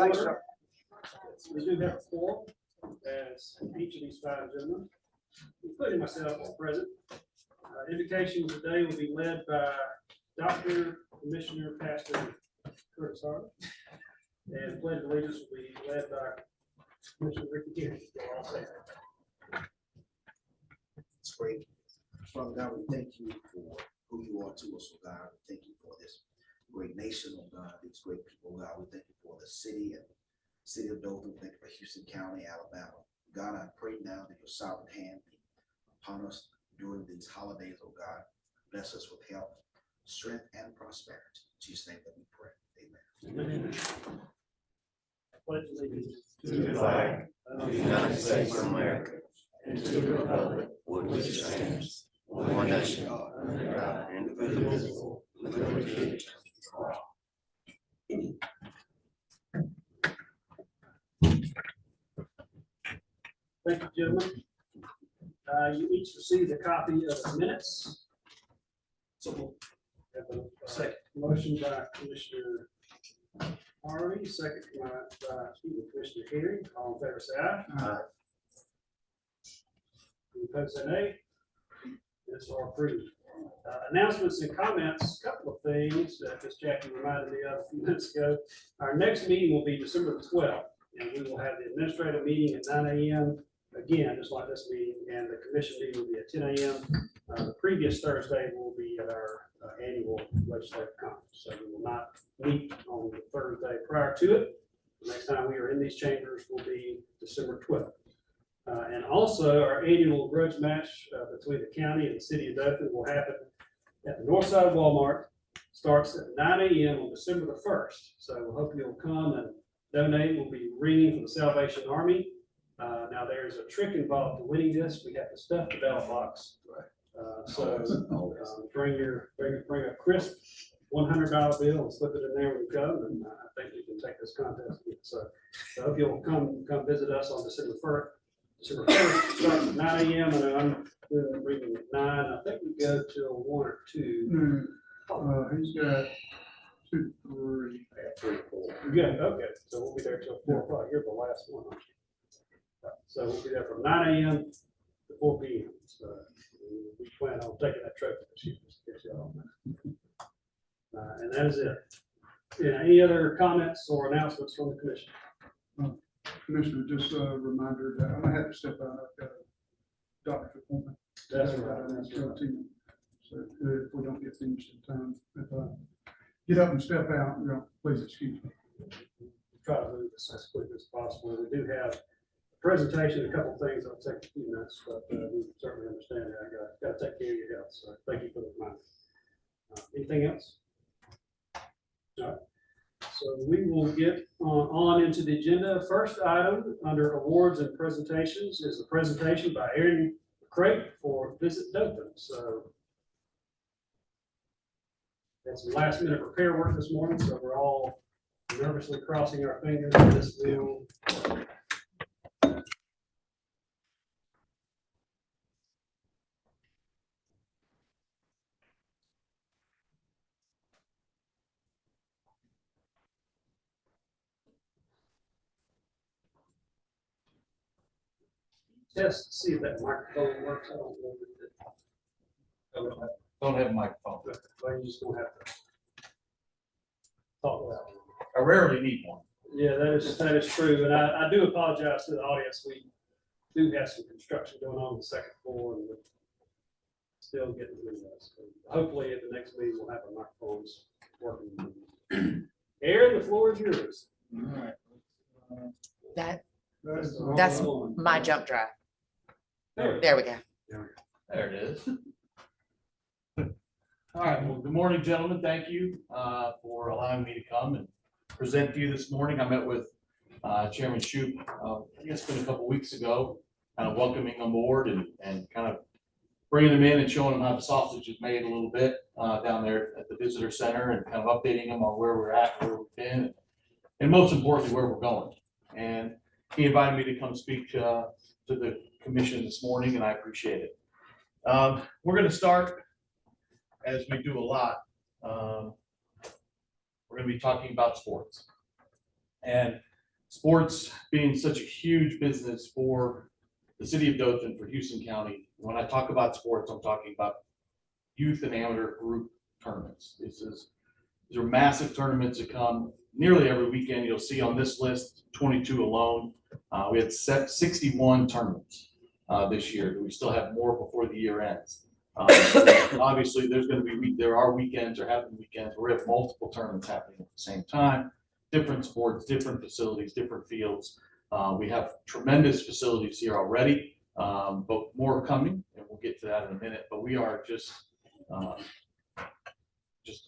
We do have a quorum, as each of these five gentlemen, including myself, are present. Invocation today will be led by Dr. Commissioner Pastor Curtis Hartley, and pledge of allegiance will be led by Commissioner Ricky Kennedy. It's great. Father God, we thank you for who you are to us, oh God. We thank you for this great nation, oh God, these great people, oh God. We thank you for the city of Dothan. Thank you for Houston County, Alabama. God, I pray now that your sovereign hand be upon us during these holidays, oh God. Bless us with health, strength, and prosperity. In Jesus' name that we pray. Amen. Pledge allegiance To the flag of the United States of America and to the republic for which it stands, one nation, under God, indivisible, with liberty and justice for all. Thank you, gentlemen. You each received a copy of the minutes. So Have a second motion by Commissioner Harvey, second by Commissioner Henry. All in favor, say aye. Aye. Any opposed, say nay. Minutes are approved. Announcements and comments, a couple of things that Ms. Jackie reminded me of a few minutes ago. Our next meeting will be December the 12th, and we will have the administrative meeting at 9 a.m. again, just like this meeting, and the commission meeting will be at 10 a.m. The previous Thursday will be at our annual legislative conference, so we will not meet on the Thursday prior to it. The next time we are in these chambers will be December 12th. And also, our annual grudge match between the county and the city of Dothan will happen at the north side of Walmart. Starts at 9 a.m. on December the 1st. So we hope you'll come and donate. We'll be reading from the Salvation Army. Now, there's a trick involved in winning this. We have to stuff the ballot box. Bring a crisp $100 bill and slip it in there when you come, and I think you can take this contest. So I hope you'll come visit us on December 1st. December 1st starts at 9 a.m. and I'm reading at 9. I think we go till 1 or 2. He's got 2, 3. I got 3, 4. Yeah, okay. So we'll be there till 4 o'clock. You're the last one, aren't you? So we'll be there from 9 a.m. to 4 p.m. So we plan on taking that trophy this year. Just to get you all know. And that is it. Yeah, any other comments or announcements from the commission? Commissioner, just a reminder that I'm gonna have to step out. I've got a doctor's appointment. That's right. That's 13. So if we don't get finished in time, if I get up and step out, you know, please excuse me. Try to move this as quickly as possible. We do have a presentation, a couple of things that'll take a few minutes, but we certainly understand that. I got to take care of your health, so thank you for the reminder. Anything else? All right. So we will get on into the agenda. First item under awards and presentations is a presentation by Aaron Craig for Visit Dothan. So that's some last minute repair work this morning, so we're all nervously crossing our fingers that this will test to see if that microphone works. I don't know if it Don't have a microphone. did. Well, you just don't have to talk loud. I rarely need one. Yeah, that is true, and I do apologize to the audience. We do have some construction going on the second floor, and we're still getting through this. Hopefully, at the next meeting, we'll have our microphones working. Aaron, the floor is yours. That's my jump drive. There we go. There it is. All right, well, good morning, gentlemen. Thank you for allowing me to come and present to you this morning. I met with Chairman Shoup, I guess it's been a couple weeks ago, kind of welcoming them aboard and kind of bringing them in and showing them how the sausage is made a little bit down there at the visitor center and kind of updating them on where we're at, where we've been, and most importantly, where we're going. And he invited me to come speak to the commission this morning, and I appreciate it. We're going to start, as we do a lot, we're going to be talking about sports. And sports being such a huge business for the city of Dothan, for Houston County. When I talk about sports, I'm talking about youth and amateur group tournaments. These are massive tournaments that come nearly every weekend. You'll see on this list, 22 alone. We had 61 tournaments this year. We still have more before the year ends. Obviously, there are weekends or have been weekends where we have multiple tournaments happening at the same time. Different sports, different facilities, different fields. We have tremendous facilities here already, but more coming, and we'll get to that in a minute. But we are just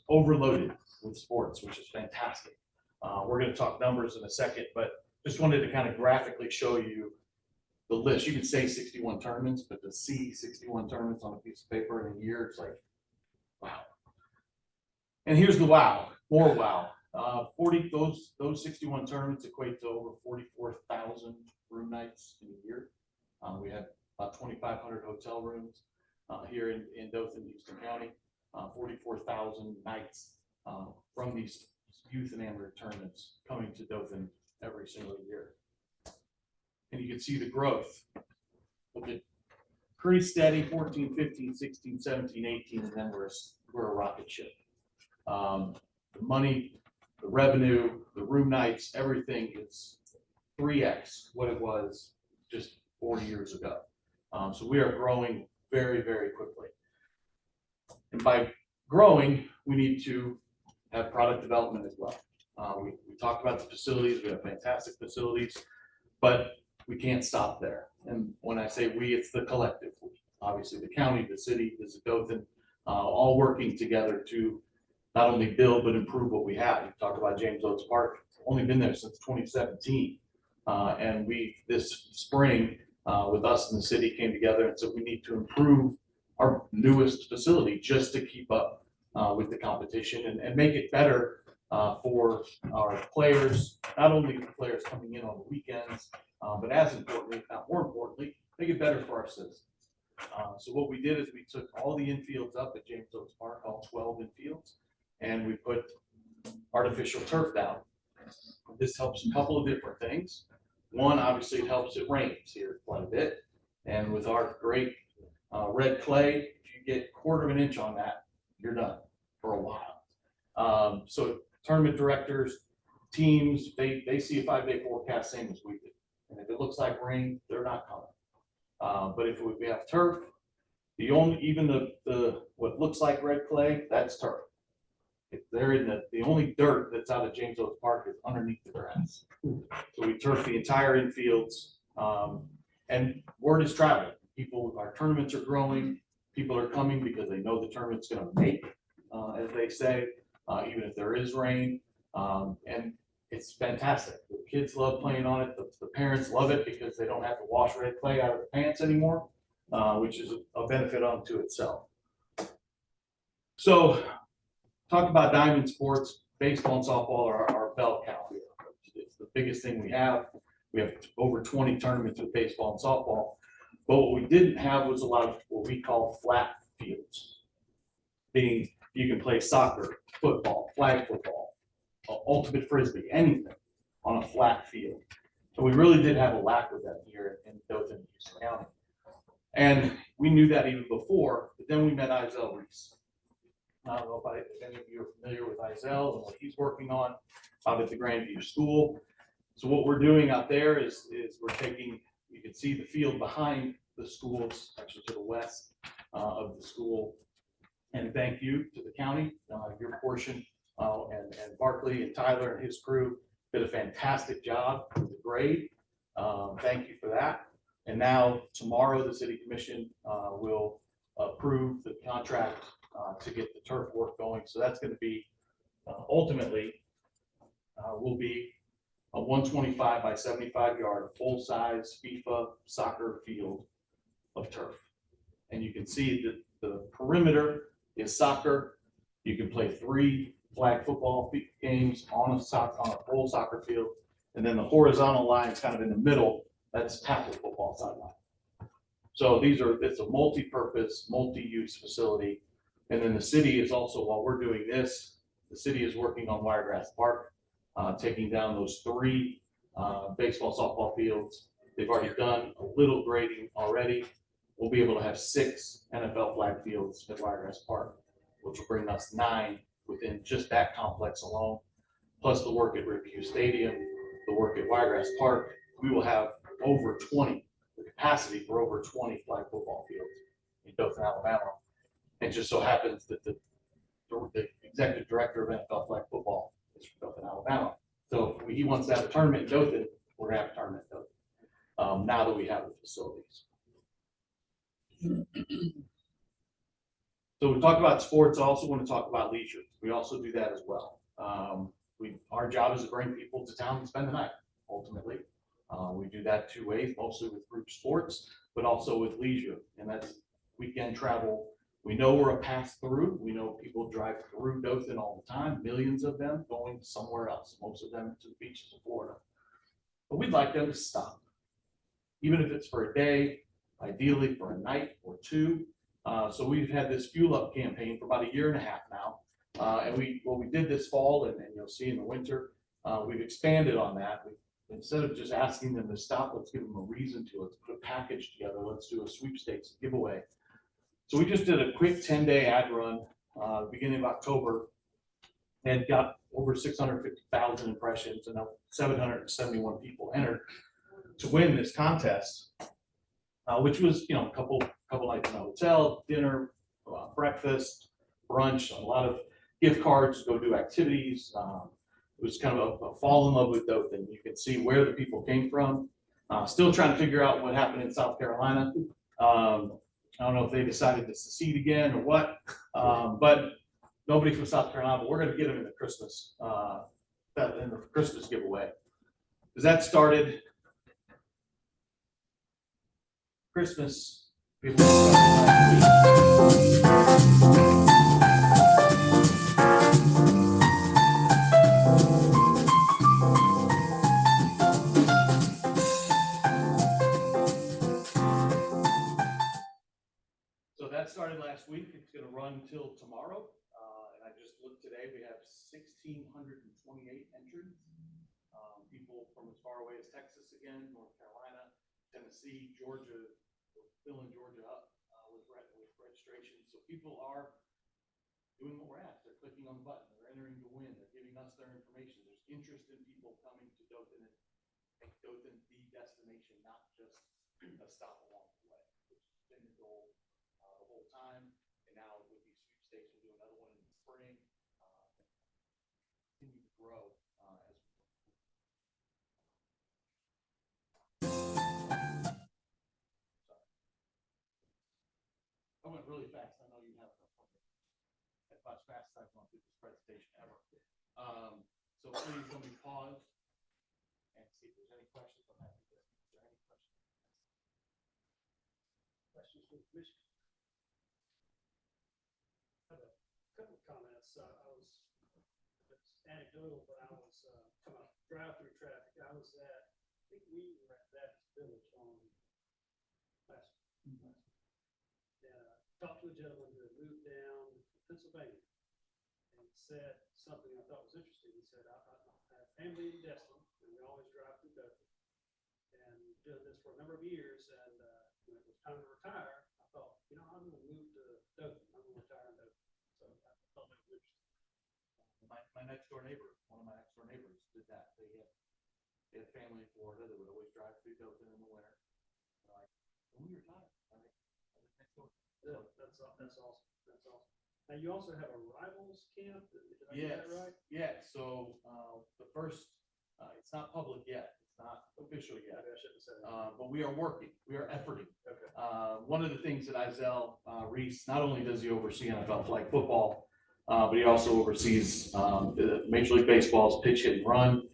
overloaded with sports, which is fantastic. We're going to talk numbers in a second, but just wanted to kind of graphically show you the list. You could say 61 tournaments, but to see 61 tournaments on a piece of paper in a year, it's like, wow. And here's the wow, more wow. 40 those 61 tournaments equate to over 44,000 room nights in a year. We have about 2,500 hotel rooms here in Dothan, Houston County. 44,000 nights from these youth and amateur tournaments coming to Dothan every single year. And you can see the growth. Look at pretty steady 14, 15, 16, 17, 18, and then we're a rocket ship. The money, the revenue, the room nights, everything is 3x what it was just 40 years ago. So we are growing very, very quickly. And by growing, we need to have product development as well. We talked about the facilities. We have fantastic facilities, but we can't stop there. And when I say we, it's the collective. Obviously, the county, the city, the Dothan, all working together to not only build but improve what we have. You talk about James Oates Park. It's only been there since 2017, and we this spring with us and the city came together and said we need to improve our newest facility just to keep up with the competition and make it better for our players, not only the players coming in on the weekends, but as importantly, if not more importantly, make it better for our citizens. So what we did is we took all the infields up at James Oates Park, all 12 infields, and we put artificial turf down. This helps a couple of different things. One, obviously, it helps it rains here quite a bit, and with our great red clay, if you get 1/4 of an inch on that, you're done for a while. So tournament directors, teams, they see a 5-day forecast same as we do. And if it looks like rain, they're not coming. But if we have turf, even the what looks like red clay, that's turf. If they're in the only dirt that's out of James Oates Park is underneath the grass. So we turf the entire infields, and word is traveling. Our tournaments are growing. People are coming because they know the tournament's going to make, as they say, even if there is rain. And it's fantastic. The kids love playing on it. The parents love it because they don't have to wash red clay out of their pants anymore, which is a benefit unto itself. So, talk about diamond sports. Baseball and softball are our bell cow here. It's the biggest thing we have. We have over 20 tournaments with baseball and softball. But what we didn't have was a lot of what we call flat fields. Meaning you can play soccer, football, flag football, ultimate frisbee, anything on a flat field. So we really did have a lack of that here in Dothan, Houston County. And we knew that even before, but then we met Izell Reese. I don't know if any of you are familiar with Izell and what he's working on out at the Grandview School. So what we're doing out there is we're taking, you can see the field behind the schools, actually to the west of the school. And thank you to the county, your portion, and Barkley and Tyler and his crew did a fantastic job with the grade. Thank you for that. And now tomorrow the city commission will approve the contract to get the turf work going. So that's going to be ultimately will be a 125 by 75 yard full size FIFA soccer field of turf. And you can see that the perimeter is soccer. You can play 3 flag football games on a full soccer field, and then the horizontal line is kind of in the middle. That's tackle football sideline. So it's a multi-purpose, multi-use facility. And then the city is also, while we're doing this, the city is working on Wiregrass Park, taking down those 3 baseball, softball fields. They've already done a little grading already. We'll be able to have 6 NFL flag fields at Wiregrass Park, which will bring us 9 within just that complex alone, plus the work at Riverview Stadium, the work at Wiregrass Park. We will have over 20, the capacity for over 20 flag football fields in Dothan, Alabama. It just so happens that the executive director of NFL flag football is from Dothan, Alabama. So if he wants to have a tournament in Dothan, we're gonna have a tournament in Dothan, now that we have the facilities. So we talked about sports. I also want to talk about leisure. We also do that as well. Our job is to bring people to town and spend the night, ultimately. We do that 2 ways, mostly with group sports, but also with leisure, and that's weekend travel. We know we're a pass through. We know people drive through Dothan all the time, millions of them going somewhere else, most of them to the beaches of Florida. But we'd like them to stop, even if it's for a day, ideally for a night or 2. So we've had this fuel up campaign for about 1.5 years now. And what we did this fall, and you'll see in the winter, we've expanded on that. Instead of just asking them to stop, let's give them a reason to. Let's put a package together. Let's do a sweepstakes giveaway. So we just did a quick 10-day ad run, beginning of October, and got over 650,000 impressions, and 771 people entered to win this contest, which was, a couple nights in a hotel, dinner, breakfast, brunch, a lot of gift cards to go do activities. It was kind of a fall in love with Dothan. You can see where the people came from. Still trying to figure out what happened in South Carolina. I don't know if they decided to secede again or what, but nobody from South Carolina, but we're going to get them in the Christmas giveaway. Because that started Christmas. People that started last week. It's going to run till tomorrow. And I just looked today, we have 1,628 entrants. People from as far away as Texas again, North Carolina, Tennessee, Georgia, filling Georgia up with registration. So people are doing what we're asked. They're clicking on the button. They're entering to win. They're giving us their information. There's interest in people coming to Dothan and make Dothan the destination, not just a stop along the way, which has been the goal the whole time. And now with these sweepstakes, we'll do another one in the spring. Continue to grow as I went really fast. I know you have as much fast as I've gone through this presentation ever. So please let me pause and see if there's any questions. I'm happy to answer any questions. Questions from the commission? I have a couple of comments. It's anecdotal, but I was talking about drive-through traffic. I think we were at that village on last week. Talked to a gentleman who had moved down to Pennsylvania and said something I thought was interesting. He said, I have family in Destin, and we always drive through Dothan. And doing this for a number of years, and when it was time to retire, I thought, I'm going to move to Dothan. I'm going to retire in Dothan. So I thought that was interesting. My next door neighbor, one of my next door neighbors did that. They had family in Florida that would always drive through Dothan in the winter. Like, when we retire, I was next door. Yeah, that's awesome. That's awesome. Now you also have a rivals camp. Did I get that right? Yeah. So the first, it's not public yet. It's not official yet. Maybe I shouldn't have said that. But we are working. We are efforting. Okay. One of the things that Izell Reese, not only does he oversee NFL flag football, but he also oversees the Major League Baseball's pitch hit and run,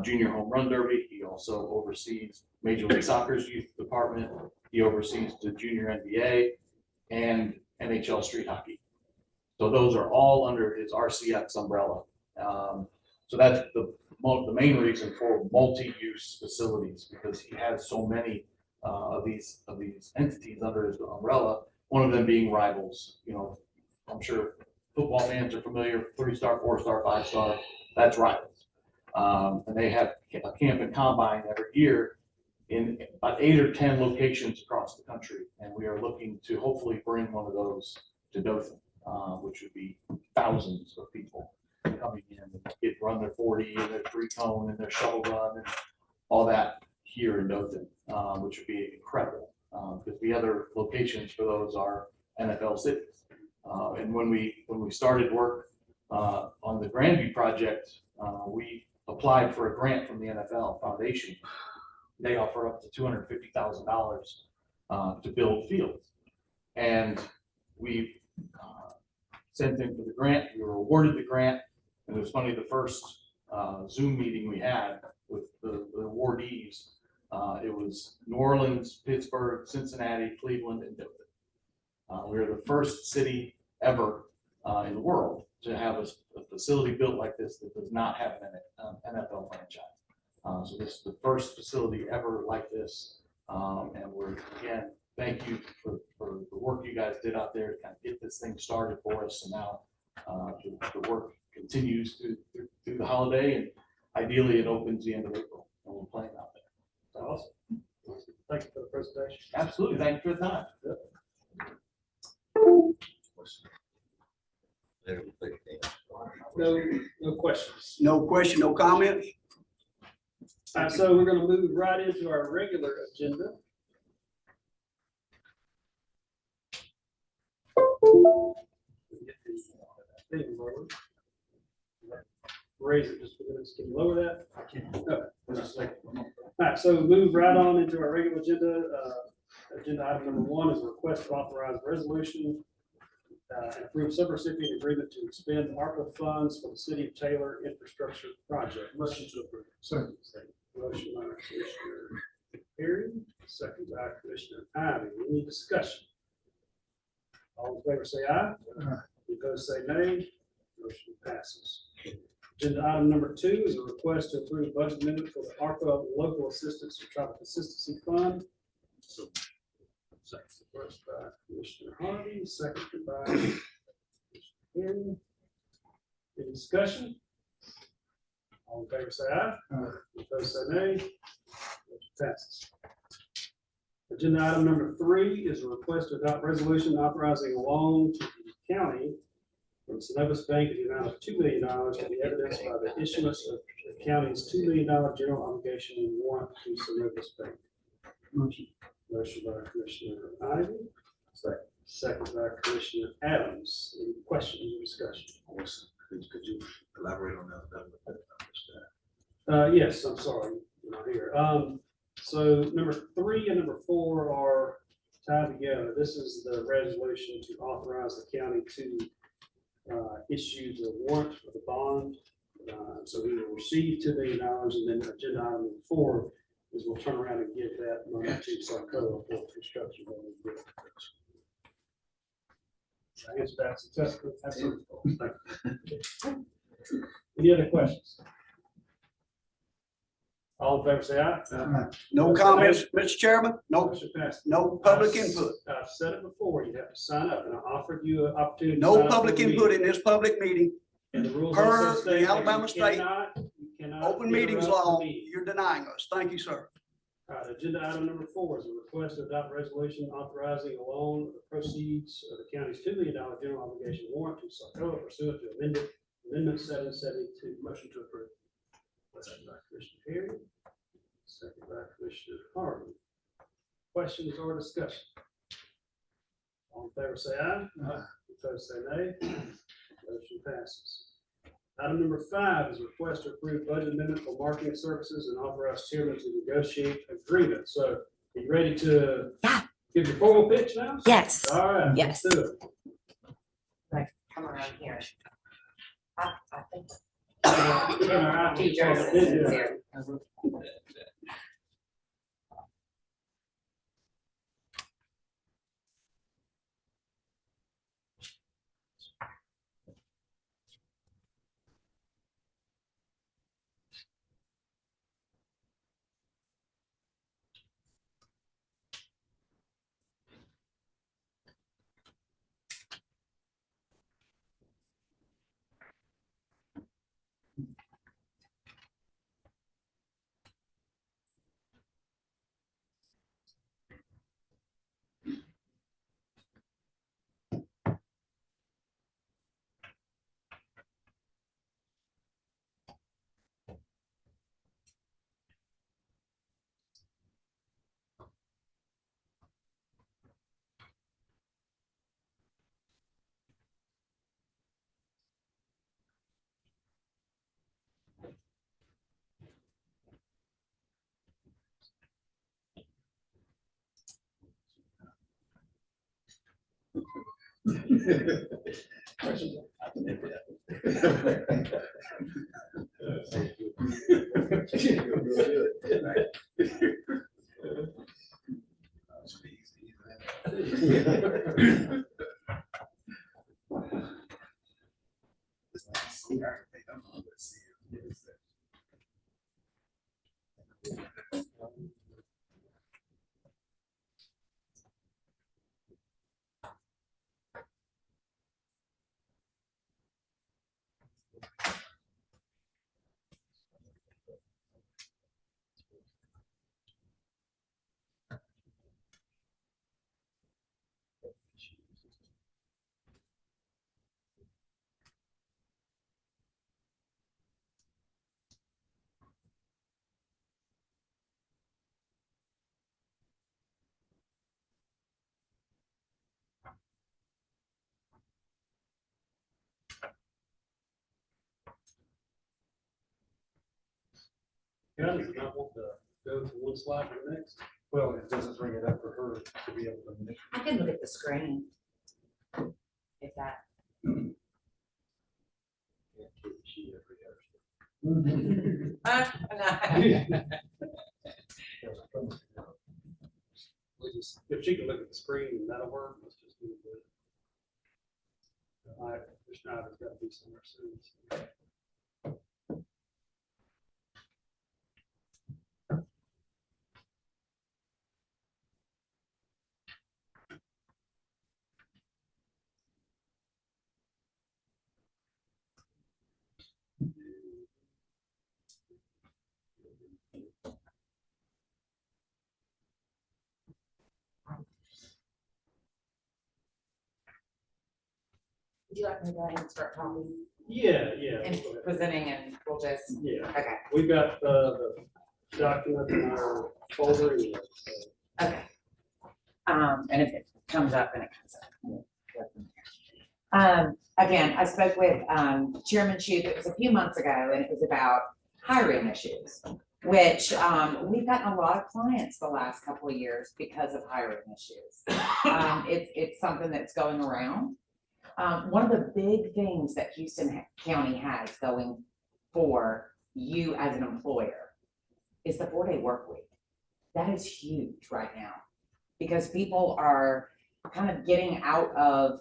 junior home run derby. He also oversees Major League Soccer's youth department. He oversees the junior NBA and NHL street hockey. So those are all under his RCX umbrella. So that's the main reason for multi-use facilities, because he has so many of these entities under his umbrella. One of them being Rivals. I'm sure football fans are familiar. 3-star, 4-star, 5-star. That's Rivals. And they have a camp and combine every year in about 8 or 10 locations across the country. And we are looking to hopefully bring one of those to Dothan, which would be thousands of people coming in and get run their 40 and their 3-cone and their shuttle run and all that here in Dothan, which would be incredible. Because the other locations for those are NFL cities. And when we started work on the Grandview project, we applied for a grant from the NFL Foundation. They offer up to $250,000 to build fields. And we sent in for the grant. We were awarded the grant. And it was funny, the first Zoom meeting we had with the awardees, it was New Orleans, Pittsburgh, Cincinnati, Cleveland, and Dothan. We're the first city ever in the world to have a facility built like this that does not have an NFL franchise. So this is the first facility ever like this. And we're, again, thank you for the work you guys did out there to kind of get this thing started for us. And now the work continues through the holiday, and ideally it opens the end of April, and we're playing out there. Awesome. Thank you for the presentation. Absolutely, thank you for the time. No questions. No question, no comments? All right, so we're gonna move right into our regular agenda. Raise it just a minute. Can you lower that? I can't. All right, so move right on into our regular agenda. Agenda item number 1 is a request to authorize resolution and approve subrecipient agreement to expend ARPA funds for the City of Taylor infrastructure project. Motion to approve. Second. Motion by Commissioner Perry, second by Commissioner Ivey. Any discussion? All in favor say aye. Aye. Opposed say nay. Motion passes. Agenda item number 2 is a request to approve budget amendment for the ARPA Local Assistance and Traffic Consistency Fund. First by Commissioner Harvey, seconded by Commissioner Perry. Any discussion? All in favor say aye. Opposed say nay. Motion passes. Agenda item number 3 is a request to adopt resolution authorizing a loan to the county from Synovus Bank in the amount of $2 million to be evidenced by the issuance of the county's $2 million general obligation warrant to Synovus Bank. Motion. Motion by Commissioner Ivey. Second by Commissioner Adams. Any questions or discussion? Could you elaborate on Uh, that? yes, I'm sorry, you're not here. So number 3 and number 4 are tied together. This is the resolution to authorize the county to issue the warrant for the bond. So we will receive $2 million, and then agenda item number 4 is we'll turn around and give that money to Sarcola for construction. I answered that successfully. Absolutely. Thank you. Any other questions? All in favor say aye. No comments, Mr. Chairman? No, Motion passes. no public input. I've said it before, you have to sign up, and I offered you an opportunity. to No sign up public for the input meeting. in this public meeting. And the rules per also the state that you Alabama State cannot Open meetings interrupt the law, meeting. you're denying us. Thank you, sir. All right, agenda item number 4 is a request to adopt resolution authorizing a loan of the proceeds of the county's $2 million general obligation warrant to Sarcola pursuant to amendment 772. Motion to approve. Motion by Commissioner Perry, second by Commissioner Harvey. Questions or discussion? All in favor say aye. Opposed say nay. Motion passes. Item number 5 is a request to approve budget amendment for marketing services and authorize chairman to negotiate agreement. So are you ready to give your formal pitch now? Yes. All right. Yes. Let's do it. Come around here. I think. Our IT Teachers. department. Gunn does not want to go from one slide to the next. Well, it doesn't bring it up for her to be able to. I can look at the screen. If that. If she can look at the screen, that'll work. Let's just do it. All right, Mr. Schneider's got to be somewhere soon. Would you like me to go ahead and start talking Yeah. and presenting and we'll just, Yeah, okay, we've got the document in our folder. And, okay. And if it comes up, then it comes up. We'll go from there. Again, I spoke with, Chairman Shoup, it was a few months ago, and it was about hiring issues, which, we've gotten a lot of clients the last couple of years because of hiring issues. It's something that's going around. One of the big things that Houston County has going for you as an employer is the 4-day work week. That is huge right now because people are kind of getting out of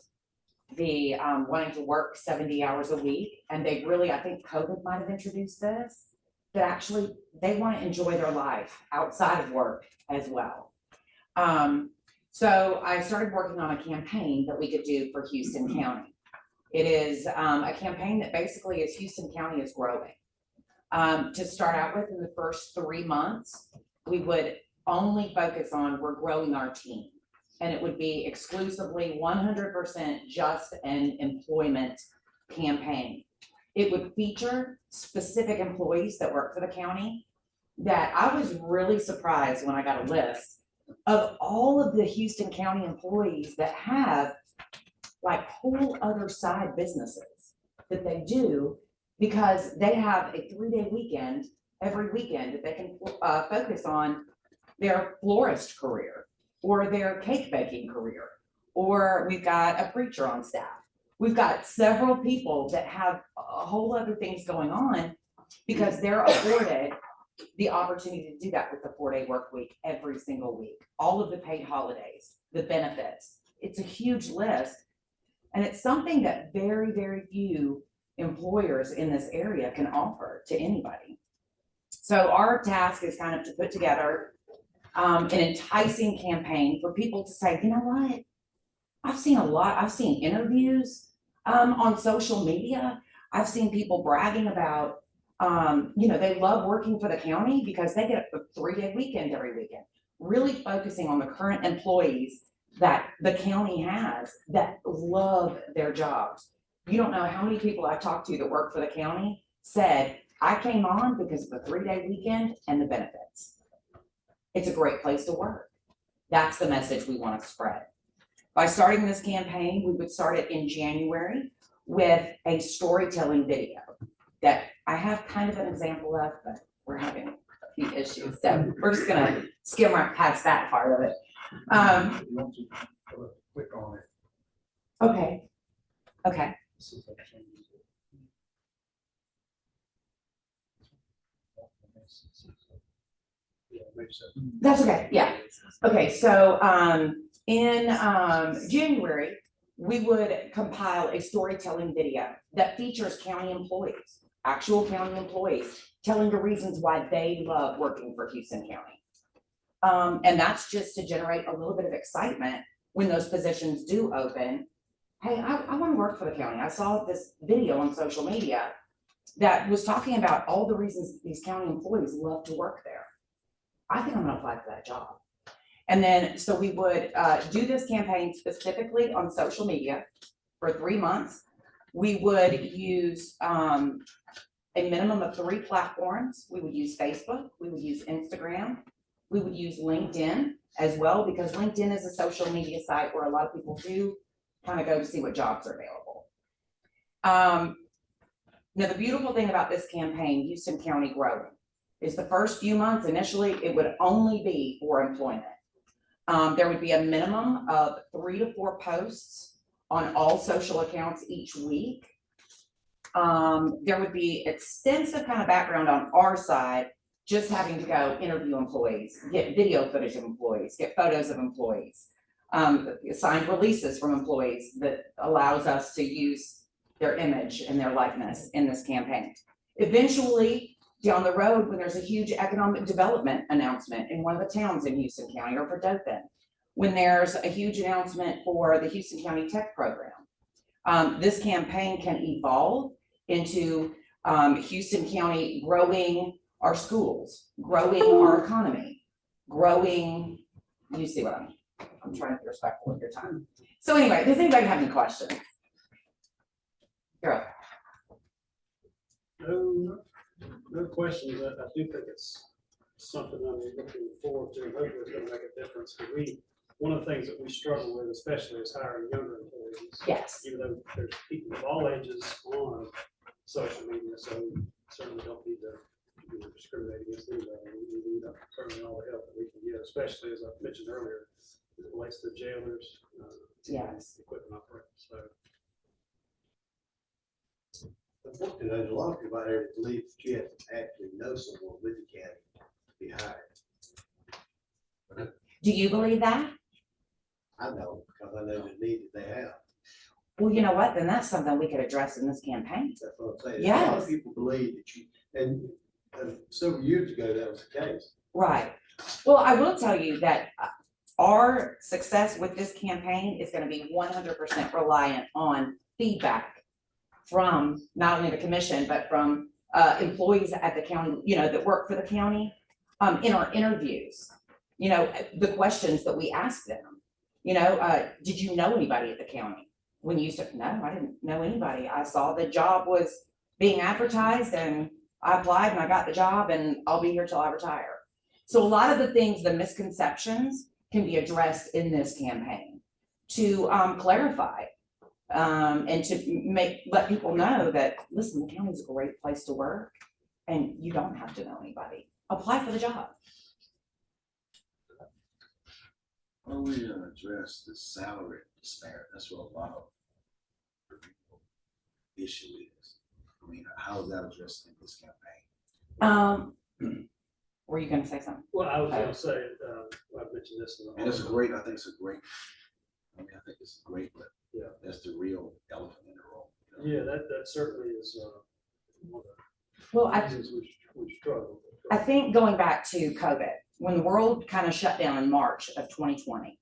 the wanting to work 70 hours a week. And they really, I think COVID might have introduced this, that actually they want to enjoy their life outside of work as well. So I started working on a campaign that we could do for Houston County. It is a campaign that basically is Houston County is growing. To start out with, in the first 3 months, we would only focus on we're growing our team. And it would be exclusively 100% just an employment campaign. It would feature specific employees that work for the county that I was really surprised when I got a list of all of the Houston County employees that have like whole other side businesses that they do because they have a 3-day weekend every weekend that they can focus on their florist career or their cake baking career, or we've got a preacher on staff. We've got several people that have a whole other things going on because they're afforded the opportunity to do that with the 4-day work week every single week, all of the paid holidays, the benefits. It's a huge list. And it's something that very, very few employers in this area can offer to anybody. So our task is kind of to put together an enticing campaign for people to say, you know what? I've seen interviews on social media. I've seen people bragging about, they love working for the county because they get a 3-day weekend every weekend, really focusing on the current employees that the county has that love their jobs. You don't know how many people I've talked to that work for the county said, I came on because of the 3-day weekend and the benefits. It's a great place to work. That's the message we want to spread. By starting this campaign, we would start it in January with a storytelling video that I have kind of an example of, but we're having a few issues. So we're just gonna skim right past that part of it. You want to click on it. Okay, Okay, Yeah, maybe so. that's okay, yeah. Okay, so, in, January, we would compile a storytelling video that features county employees, actual county employees, telling the reasons why they love working for Houston County. And that's just to generate a little bit of excitement when those positions do open. Hey, I want to work for the county. I saw this video on social media that was talking about all the reasons these county employees love to work there. I think I'm gonna apply for that job. And then, so we would do this campaign specifically on social media for 3 months. We would use a minimum of 3 platforms. We would use Facebook, we would use Instagram, we would use LinkedIn as well, because LinkedIn is a social media site where a lot of people do kind of go to see what jobs are available. Now, the beautiful thing about this campaign, Houston County Growing, is the first few months, initially, it would only be for employment. There would be a minimum of 3 to 4 posts on all social accounts each week. There would be extensive kind of background on our side, just having to go interview employees, get video footage of employees, get photos of employees, signed releases from employees that allows us to use their image and their likeness in this campaign. Eventually, down the road, when there's a huge economic development announcement in one of the towns in Houston County or for Dothan, when there's a huge announcement for the Houston County Tech Program, this campaign can evolve into Houston County growing our schools, growing our economy, growing, you see what I'm trying to be respectful of your time. So anyway, does anybody have any questions? Girl. No questions. I do think it's something I'm looking forward to, and hopefully it's gonna make a difference. One of the things that we struggle with especially is hiring younger employees. Yes. Even though there's people of all ages on social media, so we certainly don't need to discriminate against anybody. We need certainly all the help that we can get, especially as I mentioned earlier, as it relates to jailers. Yes. Equipment operators, so. Unfortunately, there's a lot of people out there that believe that you have to actually know someone with the county to be hired. Do you believe that? I know, because I know the need that they have. Well, you know what? Then that's something we could address in this campaign. That's what I'm saying. A lot Yes. of people believe that you, and several years ago, that was the case. Right. Well, I will tell you that our success with this campaign is going to be 100% reliant on feedback from not only the commission, but from employees at the county, that work for the county, in our interviews. The questions that we ask them, did you know anybody at the county? When you said, no, I didn't know anybody. I saw the job was being advertised and I applied and I got the job and I'll be here till I retire. So a lot of the things, the misconceptions can be addressed in this campaign to clarify and to let people know that, listen, the county is a great place to work and you don't have to know anybody. Apply for the job. Why don't we address the salary disparity? That's what a lot of the people issue is. I mean, how is that addressed in this campaign? Were you gonna say something? Well, I was gonna say, I've mentioned this in the. And it's a great, I think it's a great, I think it's great, but Yeah. that's the real elephant in the room. Yeah, that certainly is, one of Well, the reasons we struggle. I think going back to COVID, when the world kind of shut down in March of 2020,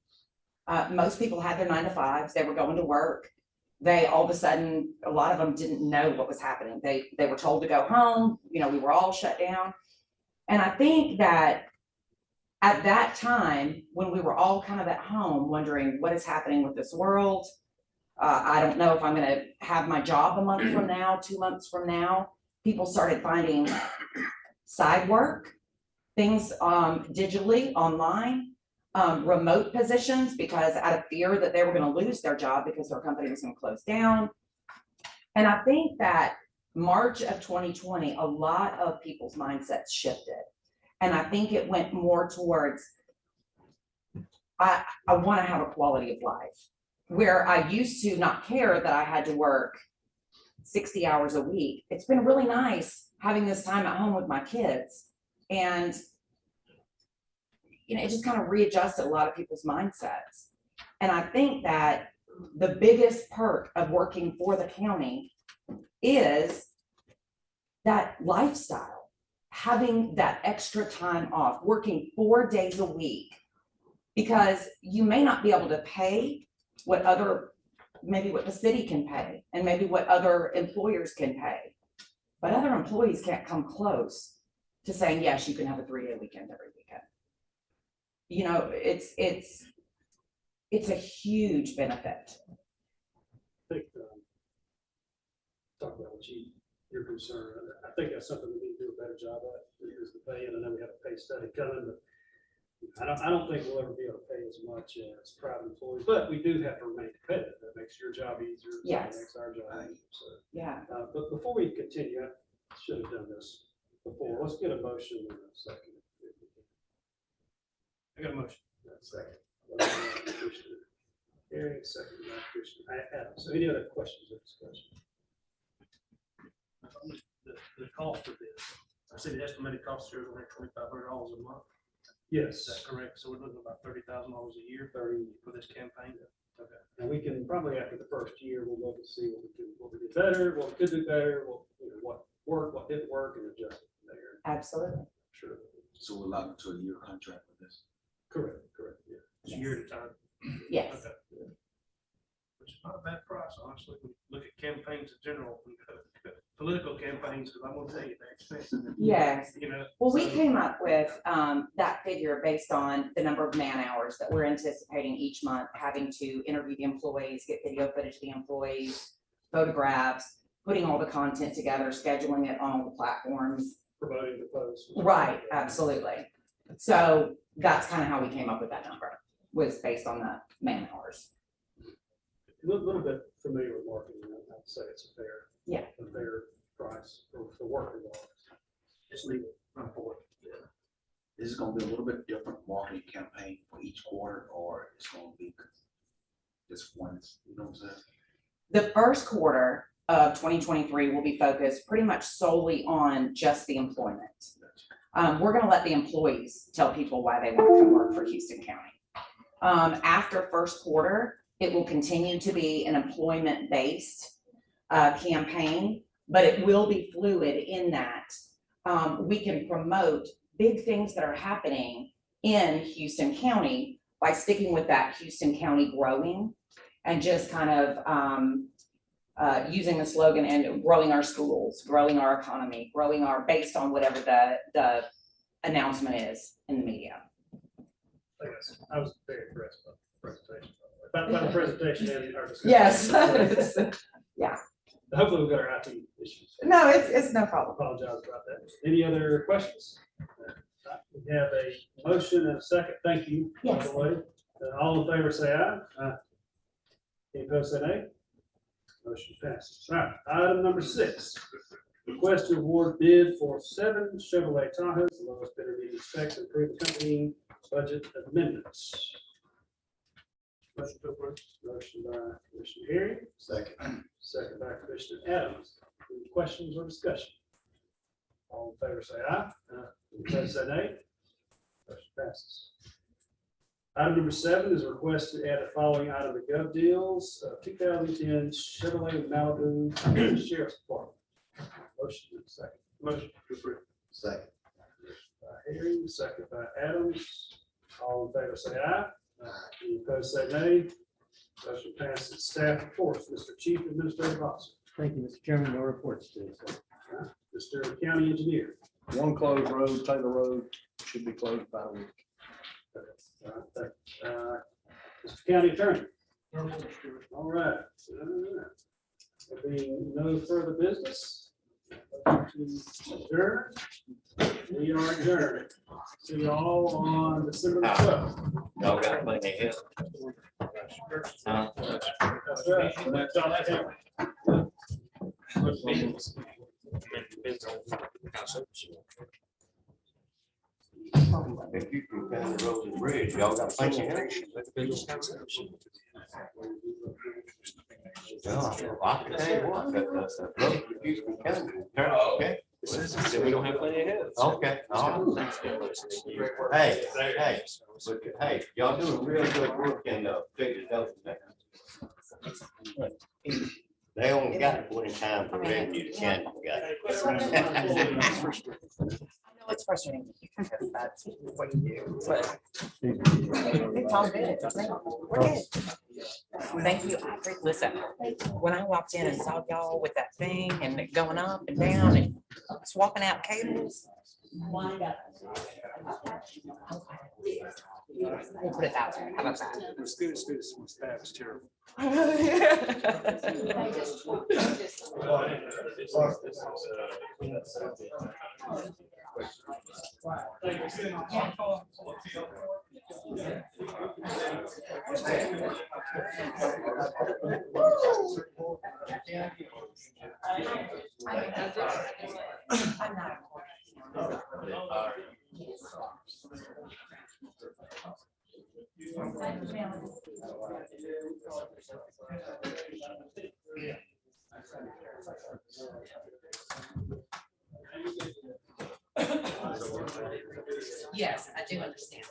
most people had their 9 to 5s. They were going to work. They all of a sudden, a lot of them didn't know what was happening. They were told to go home. We were all shut down. And I think that at that time, when we were all kind of at home wondering what is happening with this world, I don't know if I'm going to have my job a month from now, 2 months from now. People started finding side work, things digitally, online, remote positions, because out of fear that they were going to lose their job because their company was going to close down. And I think that March of 2020, a lot of people's mindsets shifted. And I think it went more towards, I want to have a quality of life. where I used to not care that I had to work 60 hours a week, it's been really nice having this time at home with my kids. And, it just kind of readjusted a lot of people's mindsets. And I think that the biggest perk of working for the county is that lifestyle, having that extra time off, working 4 days a week, because you may not be able to pay what maybe what the city can pay, and maybe what other employers can pay. But other employees can't come close to saying, yes, you can have a 3-day weekend every weekend. It's a huge benefit. I think, talk about what you're concerned. I think that's something we need to do a better job at, is the pay, and I know we have a pay study coming, but I don't think we'll ever be able to pay as much as private employees, but we do have to remain competitive. That makes your job easier. Yes. It makes our job easier, so. Yeah. But before we continue, I should have done this before. Let's get a motion in a second. I got a motion. Second. Commissioner Herring, second by Commissioner Adams. So any other questions or discussion? The cost of this, I see the estimated cost here is around $2,500 a month. Yes. Is that correct? So we're looking at about $30,000 a year 30. for this campaign? Okay. And we can probably after the first year, we'll look and see what we did better, what we could do better, what worked, what didn't work, and adjust it from there. Absolutely. Sure. So we're locked into a year contract with this. Correct, yeah. It's a year at a time. Yes. Okay. Which is not a bad price, honestly. We look at campaigns in general, political campaigns, because I'm gonna tell you, they're expensive. Yes. Well, we so- came up with that figure based on the number of man hours that we're anticipating each month, having to interview the employees, get video footage of the employees, photographs, putting all the content together, scheduling it on all the platforms. Promoting the post. Right, absolutely. So that's kind of how we came up with that number, was based on the man hours. A little bit familiar with marketing, I'd say it's a fair. Yeah. A fair price for the work involved. It's legal, not for it. This is gonna be a little bit different marketing campaign for each quarter, or it's gonna be just once, you know what I'm saying? The first quarter of 2023 will be focused pretty much solely on just the employment. We're gonna let the employees tell people why they want to come work for Houston County. After first quarter, it will continue to be an employment-based campaign, but it will be fluid in that we can promote big things that are happening in Houston County by sticking with that Houston County growing, and just kind of using the slogan and growing our schools, growing our economy, growing our, based on whatever the announcement is in the media. I was very impressed by the presentation. By the presentation and our discussion. Yes. Hopefully we've got our IT issues. No, it's no problem. Apologize about that. Any other questions? We have a motion and a second. Thank you. by Yes. the way. All in favor, say aye. Aye. Any opposed, say nay. Motion passes. All right, item number 6. Request to award bid for 7 Chevrolet Tahoes. The lowest bidder being expected to approve the company budget amendments. Motion to approve. Motion by Commissioner Herring. Second. Second by Commissioner Adams. Any questions or discussion? All in favor, say aye. Any opposed, say nay. Motion passes. Item number 7 is a request to add the following item to gov deals, 2010 Chevrolet Malibu Sheriff's Department. Motion and second. Motion to approve. Second. By Herring, second by Adams. All in favor, say aye. Any opposed, say nay. Motion passes. Staff reports, Mr. Chief Administrative Officer. Thank you, Mr. Chairman. No reports today, sir. Mr. County Engineer. One closed road, Taylor Road, should be closed by a week. Mr. County Attorney. All right. There being no further business, adjourn. We are adjourned. See you all on December the 12th. Y'all got plenty of help. Huh? That's right. If you can kind of road and bridge, y'all got plenty of help. No, I can tell you what, the road to Houston County, turn, okay? Then we don't have plenty of heads. Okay, all right. Hey, hey, but, hey, y'all doing really good work in the figure those things. They only got it one time for revenue, the county got it. I know it's frustrating because that's what you do, but it's all good. We're good. Thank you. Listen, when I walked in and saw y'all with that thing and it going up and down and swapping out cables. We'll put it that way. How about that? It's good, my staff's terrible. Yes, I do understand.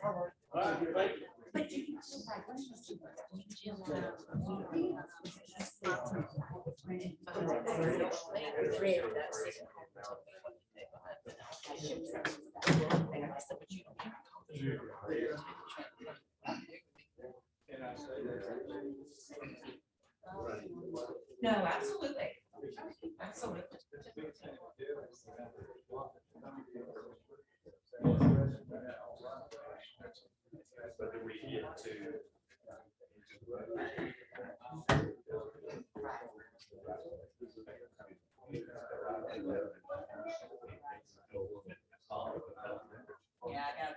No, absolutely. Absolutely. Yeah, I got